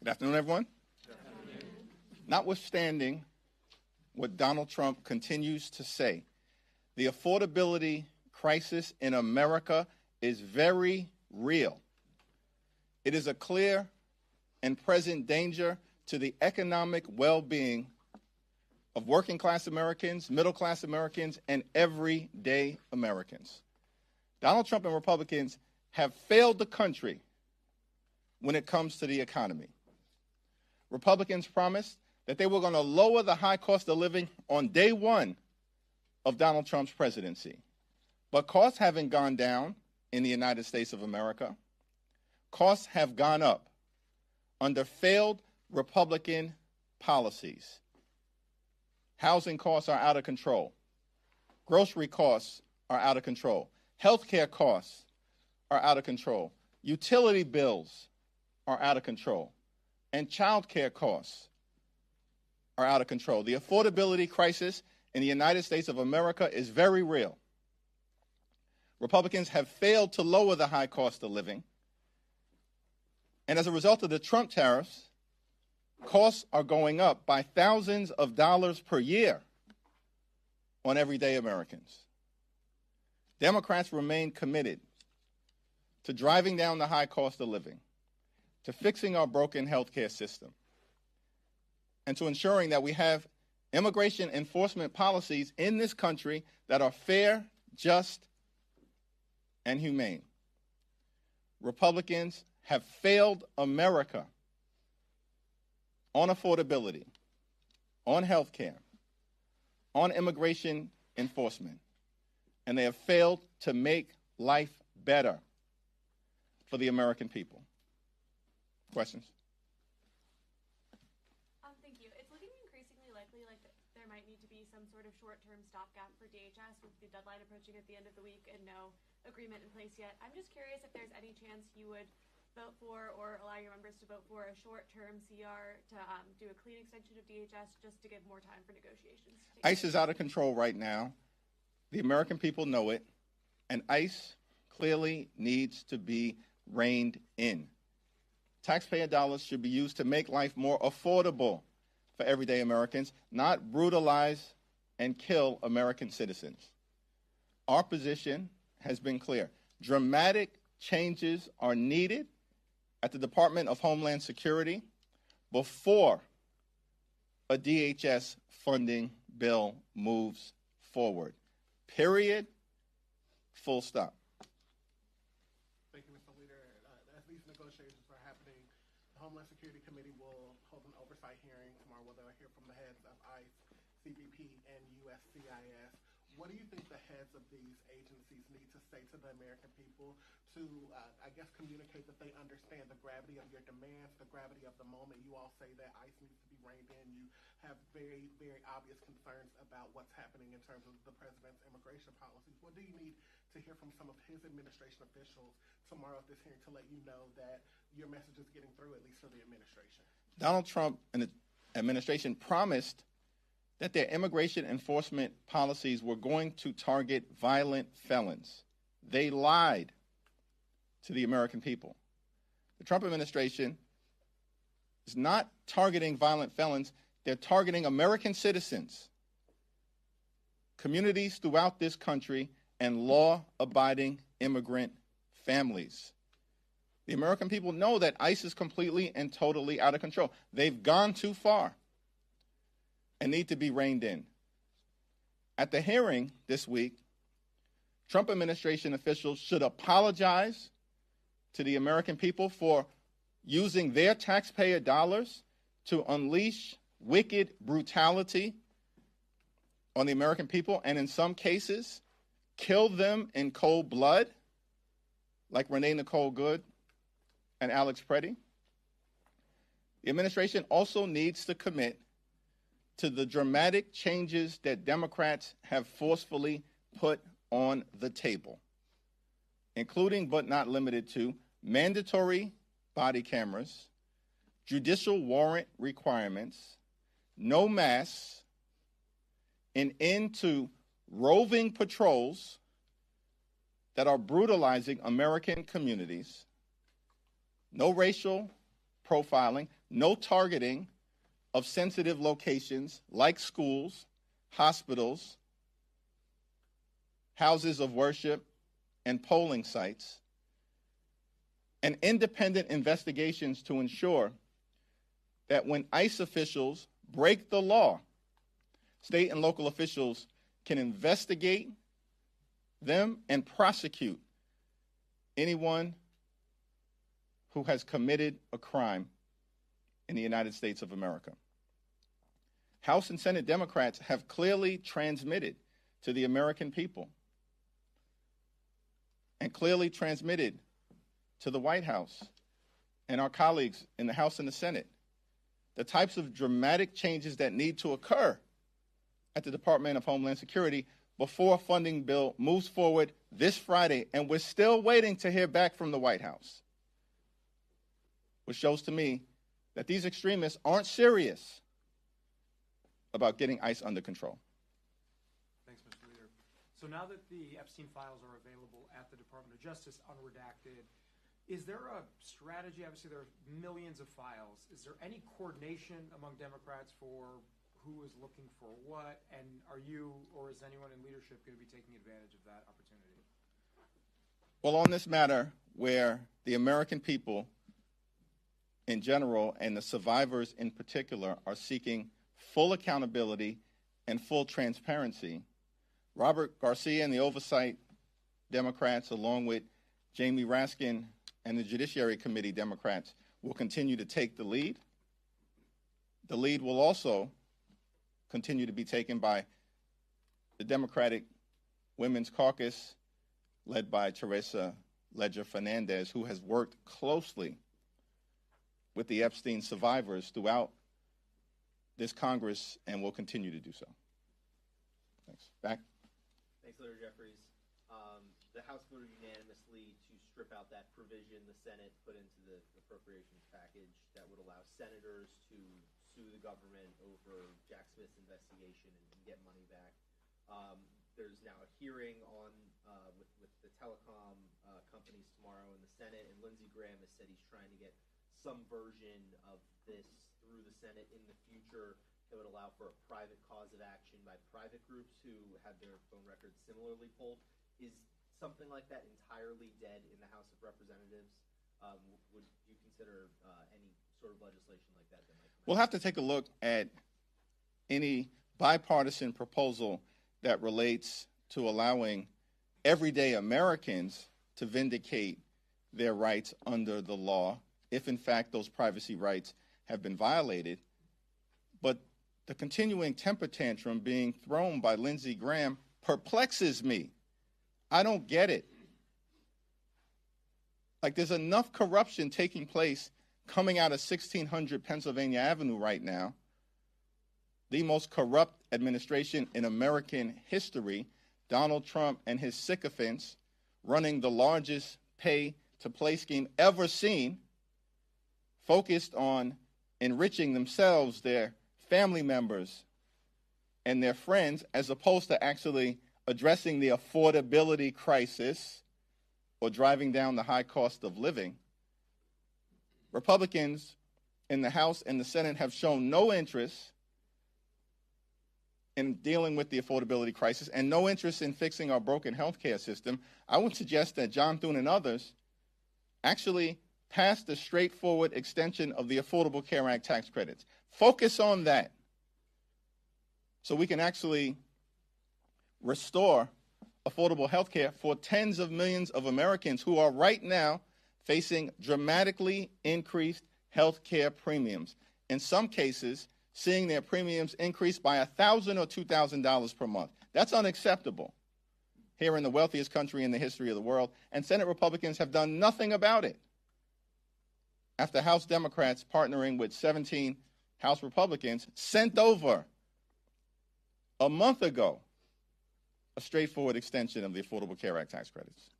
Good afternoon, everyone. Notwithstanding what Donald Trump continues to say, the affordability crisis in America is very real. It is a clear and present danger to the economic well-being of working-class Americans, middle-class Americans, and everyday Americans. Donald Trump and Republicans have failed the country when it comes to the economy. Republicans promised that they were going to lower the high cost of living on day one of Donald Trump's presidency. But costs haven't gone down in the United States of America. Costs have gone up under failed Republican policies. Housing costs are out of control. Grocery costs are out of control. Healthcare costs are out of control. Utility bills are out of control. And child care costs are out of control. The affordability crisis in the United States of America is very real. Republicans have failed to lower the high cost of living. And as a result of the Trump tariffs, costs are going up by thousands of dollars per year on everyday Americans. Democrats remain committed to driving down the high cost of living, to fixing our broken healthcare system, and to ensuring that we have immigration enforcement policies in this country that are fair, just, and humane. Republicans have failed America on affordability, on health care, on immigration enforcement, and they have failed to make life better for the American people. Questions? Thank you. It's looking increasingly likely there might need to be some sort of short-term stopgap for DHS with the deadline approaching at the end of the week and no agreement in place yet. I'm just curious if there's any chance you would vote for or allow your members to vote for a short-term CR to do a clean extension of DHS just to give more time for negotiations. ICE is out of control right now. The American people know it, and ICE clearly needs to be reined in. Taxpayer dollars should be used to make life more affordable for everyday Americans, not brutalize and kill American citizens. Our position has been clear. Dramatic changes are needed at the Department of Homeland Security before a DHS funding bill moves forward. Period. Full stop. Thank you, Mr. Leader. As these negotiations are happening, the Homeland Security Committee will hold an oversight hearing tomorrow where they'll hear from the heads of ICE, CBP, and USCIS. What do you think the heads of these agencies need to say to the American people to, communicate that they understand the gravity of your demands, the gravity of the moment? You all say that ICE needs to be reined in. You have very, very obvious concerns about what's happening in terms of the president's immigration policies. What do you need to hear from some of his administration officials tomorrow at this hearing to let you know that your message is getting through, at least for the administration? Donald Trump and the administration promised that their immigration enforcement policies were going to target violent felons. They lied to the American people. The Trump administration is not targeting violent felons. They're targeting American citizens, communities throughout this country, and law-abiding immigrant families. The American people know that ICE is completely and totally out of control. They've gone too far and need to be reined in. At the hearing this week, Trump administration officials should apologize to the American people for using their taxpayer dollars to unleash wicked brutality on the American people, and in some cases, kill them in cold blood, like Renee Nicole Good and Alex Preddy. The administration also needs to commit to the dramatic changes that Democrats have forcefully put on the table, including but not limited to mandatory body cameras, judicial warrant requirements, no masks, an end to roving patrols that are brutalizing American communities, no racial profiling, no targeting of sensitive locations like schools, hospitals, houses of worship, and polling sites, and independent investigations to ensure that when ICE officials break the law, state and local officials can investigate them and prosecute anyone who has committed a crime in the United States of America. House and Senate Democrats have clearly transmitted to the American people and clearly transmitted to the White House and our colleagues in the House and the Senate the types of dramatic changes that need to occur at the Department of Homeland Security before a funding bill moves forward this Friday, and we're still waiting to hear back from the White House, which shows to me that these extremists aren't serious about getting ICE under control. Thanks, Mr. Leader. So now that the Epstein files are available at the Department of Justice unredacted, is there a strategy? Obviously, there are millions of files. Is there any coordination among Democrats for who is looking for what? And are you, or is anyone in leadership going to be taking advantage of that opportunity? Well, on this matter, where the American people in general and the survivors in particular are seeking full accountability and full transparency, Robert Garcia and the Oversight Democrats, along with Jamie Raskin and the Judiciary Committee Democrats, will continue to take the lead. The lead will also continue to be taken by the Democratic Women's Caucus, led by Teresa Ledger Fernandez, who has worked closely with the Epstein survivors throughout this Congress and will continue to do so. Thanks. Back. Thanks, Leader Jeffries. The House voted unanimously to strip out that provision the Senate put into the appropriations package that would allow senators to sue the government over Jack Smith's investigation and get money back. There's now a hearing on with the telecom companies tomorrow in the Senate, and Lindsey Graham has said he's trying to get some version of this through the Senate in the future that would allow for a private cause of action by private groups who have their phone records similarly pulled. Is something like that entirely dead in the House of Representatives? Would you consider any sort of legislation like that might come out? We'll have to take a look at any bipartisan proposal that relates to allowing everyday Americans to vindicate their rights under the law, if in fact those privacy rights have been violated. But the continuing temper tantrum being thrown by Lindsey Graham perplexes me. I don't get it. Like, there's enough corruption taking place coming out of 1600 Pennsylvania Avenue right now, the most corrupt administration in American history, Donald Trump and his sycophants running the largest pay-to-play scheme ever seen, focused on enriching themselves, their family members, and their friends, as opposed to actually addressing the affordability crisis or driving down the high cost of living. Republicans in the House and the Senate have shown no interest in dealing with the affordability crisis and no interest in fixing our broken health care system. I would suggest that John Thune and others actually pass the straightforward extension of the Affordable Care Act tax credits. Focus on that so we can actually restore affordable health care for tens of millions of Americans who are right now facing dramatically increased health care premiums. In some cases, seeing their premiums increase by $1,000 or $2,000 per month. That's unacceptable here in the wealthiest country in the history of the world, and Senate Republicans have done nothing about it. After House Democrats, partnering with 17 House Republicans, sent over a month ago a straightforward extension of the Affordable Care Act tax credits.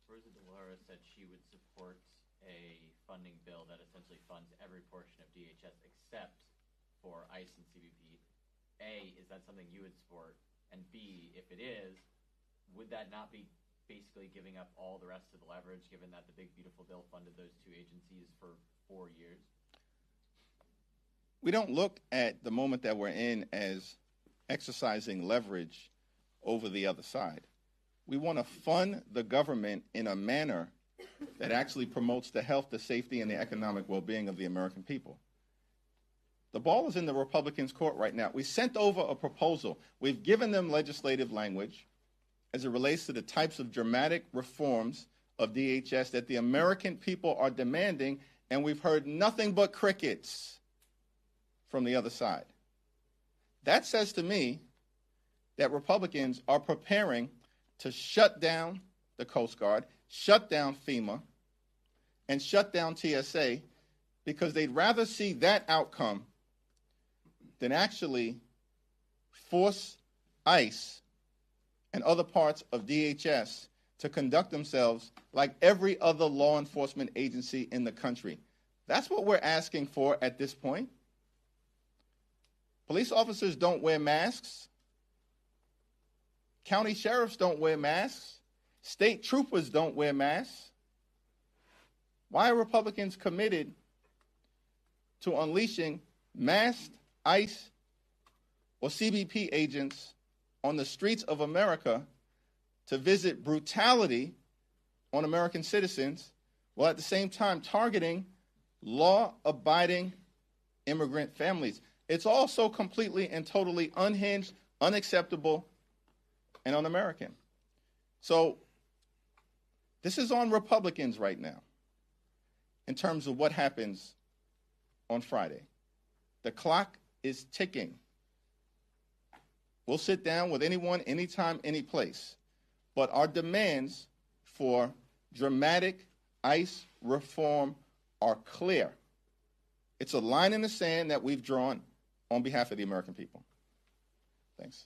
Rosa DeLauro said she would support a funding bill that essentially funds every portion of DHS except for ICE and CBP. A, is that something you would support? And B, if it is, would that not be basically giving up all the rest of the leverage, given that the big beautiful bill funded those two agencies for 4 years? We don't look at the moment that we're in as exercising leverage over the other side. We want to fund the government in a manner that actually promotes the health, the safety, and the economic well-being of the American people. The ball is in the Republicans' court right now. We sent over a proposal. We've given them legislative language as it relates to the types of dramatic reforms of DHS that the American people are demanding, and we've heard nothing but crickets from the other side. That says to me that Republicans are preparing to shut down the Coast Guard, shut down FEMA, and shut down TSA because they'd rather see that outcome than actually force ICE and other parts of DHS to conduct themselves like every other law enforcement agency in the country. That's what we're asking for at this point. Police officers don't wear masks. County sheriffs don't wear masks. State troopers don't wear masks. Why are Republicans committed to unleashing masked ICE or CBP agents on the streets of America to visit brutality on American citizens while at the same time targeting law-abiding immigrant families? It's all so completely and totally unhinged, unacceptable, and un-American. So this is on Republicans right now in terms of what happens on Friday. The clock is ticking. We'll sit down with anyone, anytime, any place. But our demands for dramatic ICE reform are clear. It's a line in the sand that we've drawn on behalf of the American people. Thanks.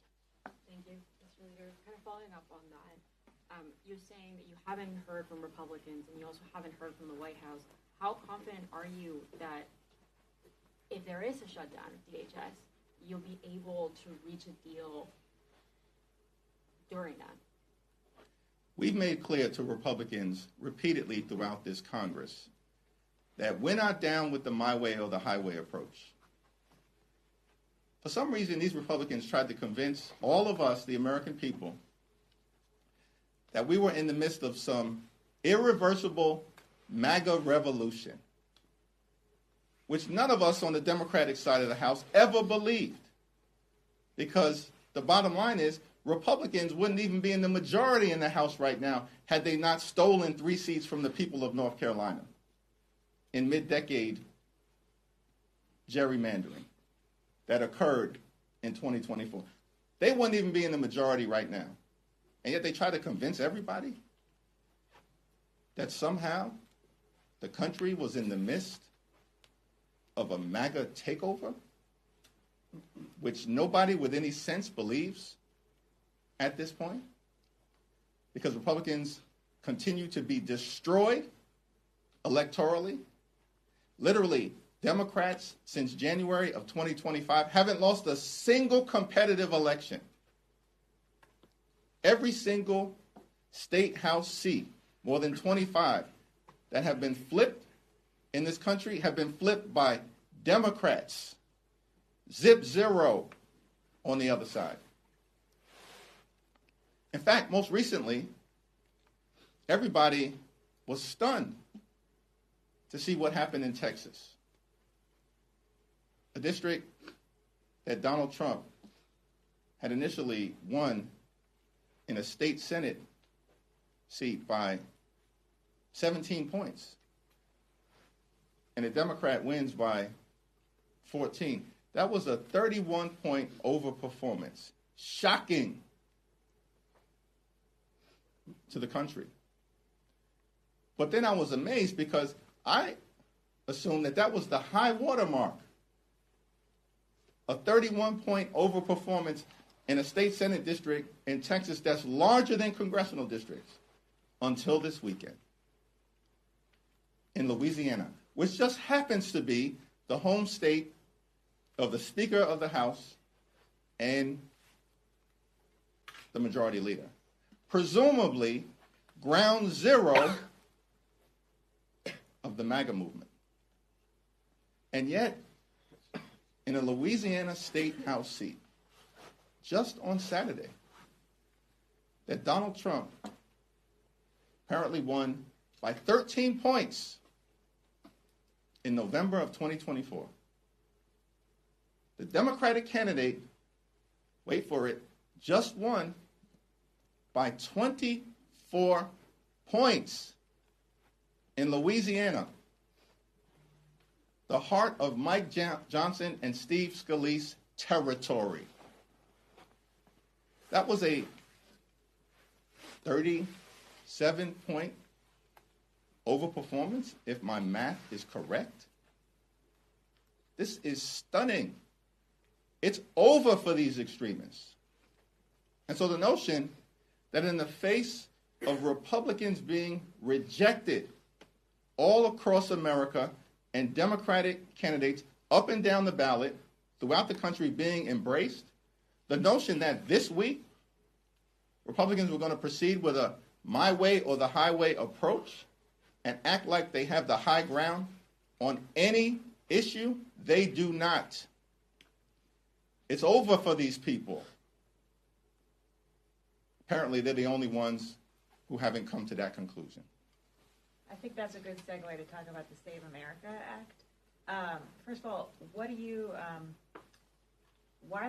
Thank you, Mr. Leader. Kind of following up on that, you're saying that you haven't heard from Republicans and you also haven't heard from the White House. How confident are you that if there is a shutdown of DHS, you'll be able to reach a deal during that? We've made clear to Republicans repeatedly throughout this Congress that we're not down with the my way or the highway approach. For some reason, these Republicans tried to convince all of us, the American people, that we were in the midst of some irreversible MAGA revolution, which none of us on the Democratic side of the House ever believed. Because the bottom line is, Republicans wouldn't even be in the majority in the House right now had they not stolen 3 seats from the people of North Carolina in mid-decade gerrymandering that occurred in 2024. They wouldn't even be in the majority right now. And yet they try to convince everybody that somehow the country was in the midst of a MAGA takeover, which nobody with any sense believes at this point, because Republicans continue to be destroyed electorally. Literally, Democrats since January of 2025 haven't lost a single competitive election. Every single state house seat, more than 25, that have been flipped in this country have been flipped by Democrats. Zip zero on the other side. In fact, most recently, everybody was stunned to see what happened in Texas, a district that Donald Trump had initially won in a state Senate seat by 17 points. And a Democrat wins by 14. That was a 31-point overperformance. Shocking to the country. But then I was amazed because I assumed that that was the high watermark. A 31-point overperformance in a state Senate district in Texas that's larger than congressional districts until this weekend in Louisiana, which just happens to be the home state of the Speaker of the House and the Majority Leader. Presumably, ground zero of the MAGA movement. And yet, in a Louisiana State House seat, just on Saturday, that Donald Trump apparently won by 13 points in November of 2024. The Democratic candidate, wait for it, just won by 24 points in Louisiana, the heart of Mike Johnson and Steve Scalise territory. That was a 37-point overperformance, if my math is correct. This is stunning. It's over for these extremists. And so the notion that in the face of Republicans being rejected all across America and Democratic candidates up and down the ballot throughout the country being embraced, the notion that this week Republicans were going to proceed with a my way or the highway approach and act like they have the high ground on any issue, they do not. It's over for these people. Apparently, they're the only ones who haven't come to that conclusion. I think that's a good segue to talk about the Save America Act. First of all, why are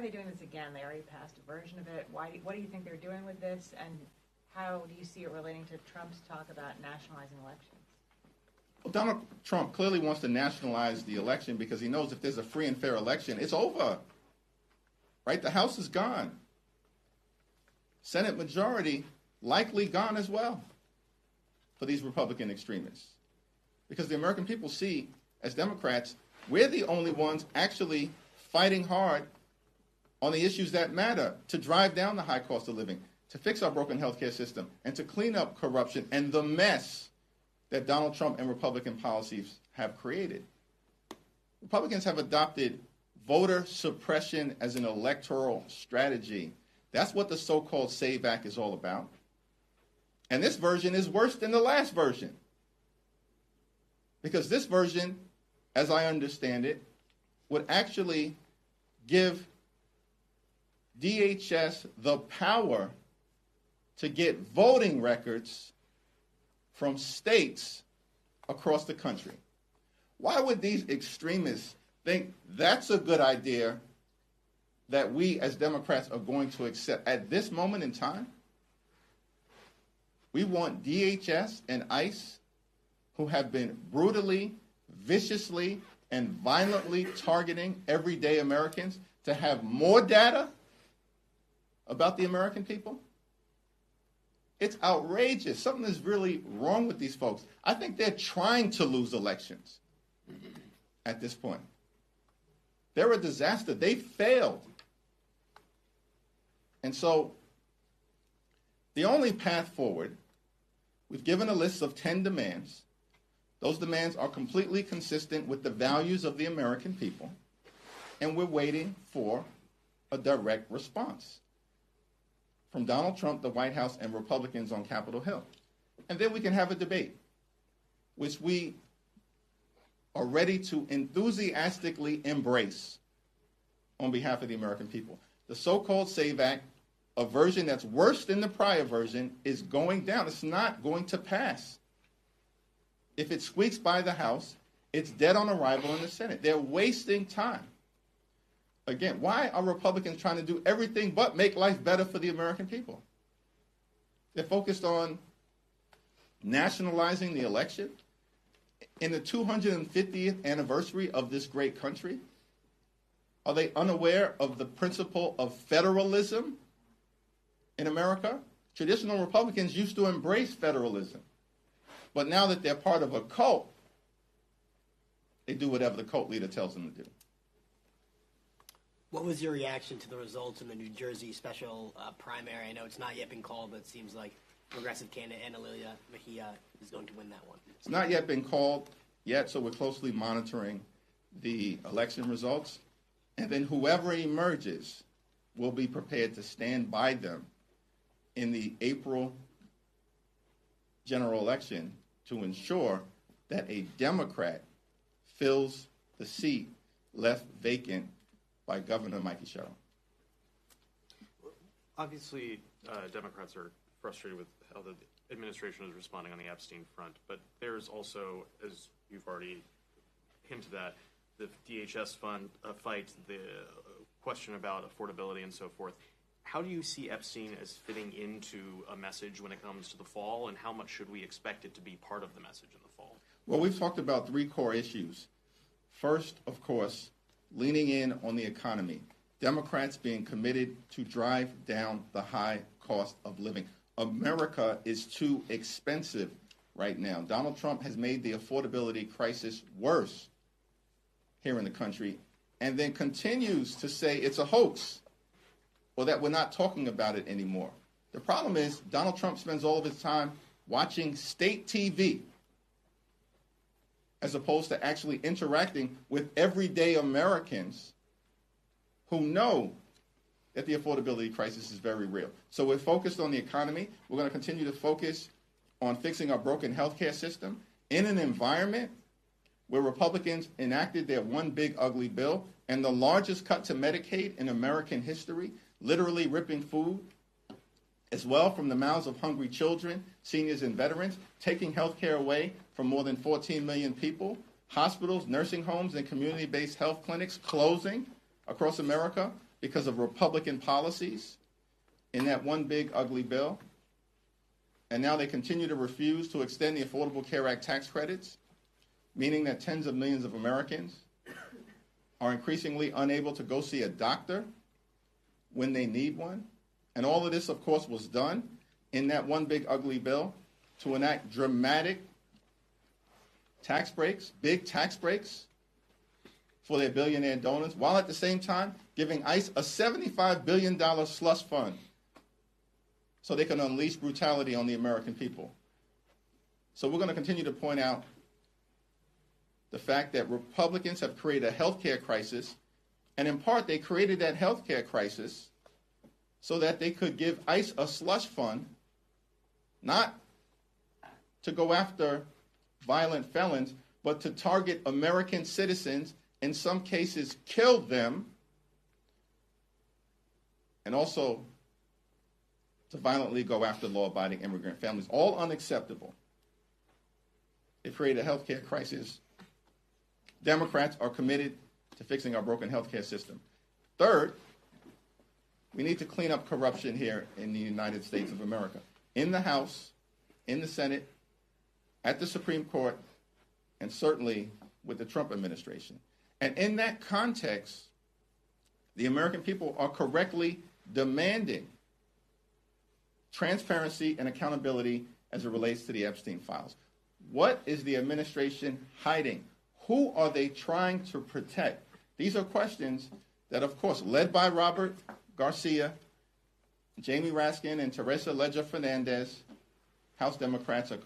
they doing this again? They already passed a version of it. What do you think they're doing with this, and how do you see it relating to Trump's talk about nationalizing elections? Well, Donald Trump clearly wants to nationalize the election because he knows if there's a free and fair election, it's over. Right? The House is gone. Senate majority likely gone as well for these Republican extremists. Because the American people see, as Democrats, we're the only ones actually fighting hard on the issues that matter, to drive down the high cost of living, to fix our broken healthcare system, and to clean up corruption and the mess that Donald Trump and Republican policies have created. Republicans have adopted voter suppression as an electoral strategy. That's what the so-called SAVE Act is all about. And this version is worse than the last version. Because this version, as I understand it, would actually give DHS the power to get voting records from states across the country. Why would these extremists think that's a good idea that we as Democrats are going to accept at this moment in time? We want DHS and ICE, who have been brutally, viciously, and violently targeting everyday Americans, to have more data about the American people? It's outrageous. Something is really wrong with these folks. I think they're trying to lose elections at this point. They're a disaster. They failed. And so the only path forward, we've given a list of 10 demands. Those demands are completely consistent with the values of the American people, and we're waiting for a direct response from Donald Trump, the White House, and Republicans on Capitol Hill. And then we can have a debate, which we are ready to enthusiastically embrace on behalf of the American people. The so-called SAVE Act, a version that's worse than the prior version, is going down. It's not going to pass. If it squeaks by the House, it's dead on arrival in the Senate. They're wasting time. Again, why are Republicans trying to do everything but make life better for the American people? They're focused on nationalizing the election in the 250th anniversary of this great country. Are they unaware of the principle of federalism in America? Traditional Republicans used to embrace federalism. But now that they're part of a cult, they do whatever the cult leader tells them to do. What was your reaction to the results in the New Jersey special primary? I know it's not yet been called, but it seems like progressive candidate Ana Lilia Mejia is going to win that one. It's not yet been called yet, so we're closely monitoring the election results. And then whoever emerges will be prepared to stand by them in the April general election to ensure that a Democrat fills the seat left vacant by Governor Mikey Sherrill? Obviously, Democrats are frustrated with how the administration is responding on the Epstein front, but there's also, as you've already hinted at, the DHS fund fight, the question about affordability and so forth. How do you see Epstein as fitting into a message when it comes to the fall, and how much should we expect it to be part of the message in the fall? Well, we've talked about three core issues. First, of course, leaning in on the economy. Democrats being committed to drive down the high cost of living. America is too expensive right now. Donald Trump has made the affordability crisis worse here in the country, and then continues to say it's a hoax or that we're not talking about it anymore. The problem is Donald Trump spends all of his time watching state TV as opposed to actually interacting with everyday Americans who know that the affordability crisis is very real. So we're focused on the economy. We're going to continue to focus on fixing our broken healthcare system in an environment where Republicans enacted their one big ugly bill and the largest cut to Medicaid in American history, literally ripping food as well from the mouths of hungry children, seniors, and veterans, taking health care away from more than 14 million people, hospitals, nursing homes, and community-based health clinics closing across America because of Republican policies in that one big ugly bill. And now they continue to refuse to extend the Affordable Care Act tax credits, meaning that tens of millions of Americans are increasingly unable to go see a doctor when they need one. And all of this, of course, was done in that one big ugly bill to enact dramatic tax breaks, big tax breaks for their billionaire donors, while at the same time giving ICE a $75 billion slush fund so they can unleash brutality on the American people. So we're going to continue to point out the fact that Republicans have created a health care crisis, and in part they created that health care crisis so that they could give ICE a slush fund, not to go after violent felons, but to target American citizens, in some cases kill them, and also to violently go after law-abiding immigrant families. All unacceptable. They created a health care crisis. Democrats are committed to fixing our broken health care system. Third, we need to clean up corruption here in the United States of America. In the House, in the Senate, at the Supreme Court, and certainly with the Trump administration. And in that context, the American people are correctly demanding transparency and accountability as it relates to the Epstein files. What is the administration hiding? Who are they trying to protect? These are questions that, of course, led by Robert Garcia, Jamie Raskin, and Teresa Leger Fernandez, House Democrats are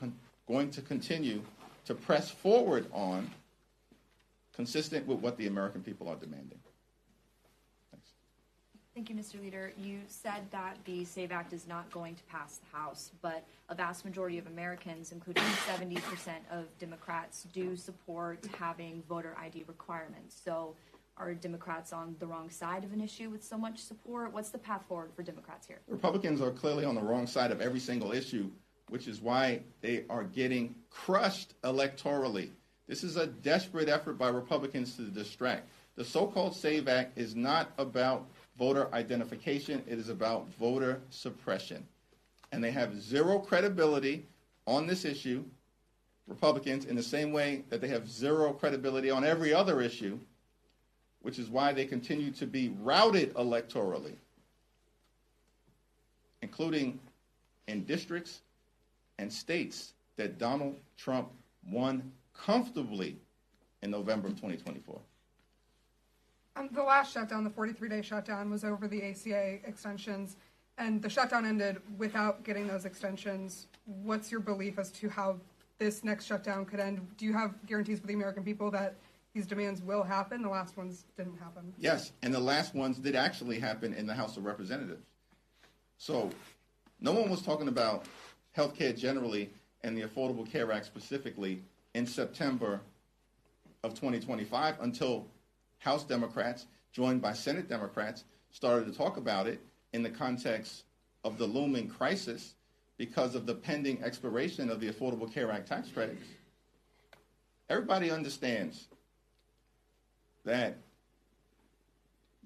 going to continue to press forward on, consistent with what the American people are demanding. Thanks. Thank you, Mr. Leader. You said that the SAVE Act is not going to pass the House, but a vast majority of Americans, including 70% of Democrats, do support having voter ID requirements. So are Democrats on the wrong side of an issue with so much support? What's the path forward for Democrats here? Republicans are clearly on the wrong side of every single issue, which is why they are getting crushed electorally. This is a desperate effort by Republicans to distract. The so-called SAVE Act is not about voter identification. It is about voter suppression. And they have zero credibility on this issue, Republicans, in the same way that they have zero credibility on every other issue, which is why they continue to be routed electorally, including in districts and states that Donald Trump won comfortably in November of 2024. The last shutdown, the 43-day shutdown, was over the ACA extensions, and the shutdown ended without getting those extensions. What's your belief as to how this next shutdown could end? Do you have guarantees for the American people that these demands will happen? The last ones didn't happen. Yes, and the last ones did actually happen in the House of Representatives. So no one was talking about health care generally and the Affordable Care Act specifically in September of 2025 until House Democrats, joined by Senate Democrats, started to talk about it in the context of the looming crisis because of the pending expiration of the Affordable Care Act tax credits. Everybody understands that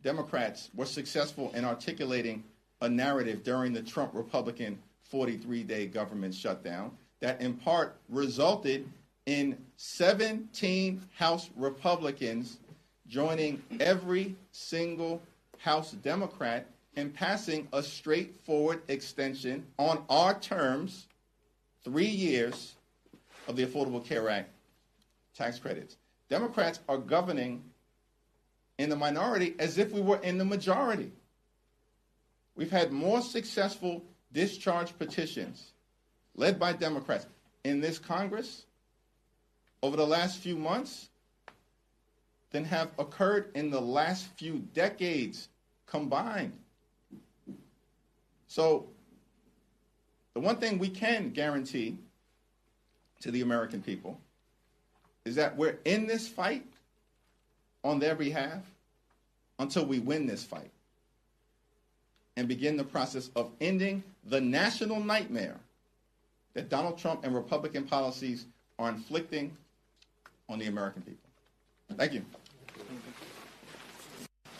Democrats were successful in articulating a narrative during the Trump Republican 43-day government shutdown that in part resulted in 17 House Republicans joining every single House Democrat in passing a straightforward extension on our terms, 3 years, of the Affordable Care Act tax credits. Democrats are governing in the minority as if we were in the majority. We've had more successful discharge petitions led by Democrats in this Congress over the last few months than have occurred in the last few decades combined. So the one thing we can guarantee to the American people is that we're in this fight on their behalf until we win this fight and begin the process of ending the national nightmare that Donald Trump and Republican policies are inflicting on the American people. Thank you.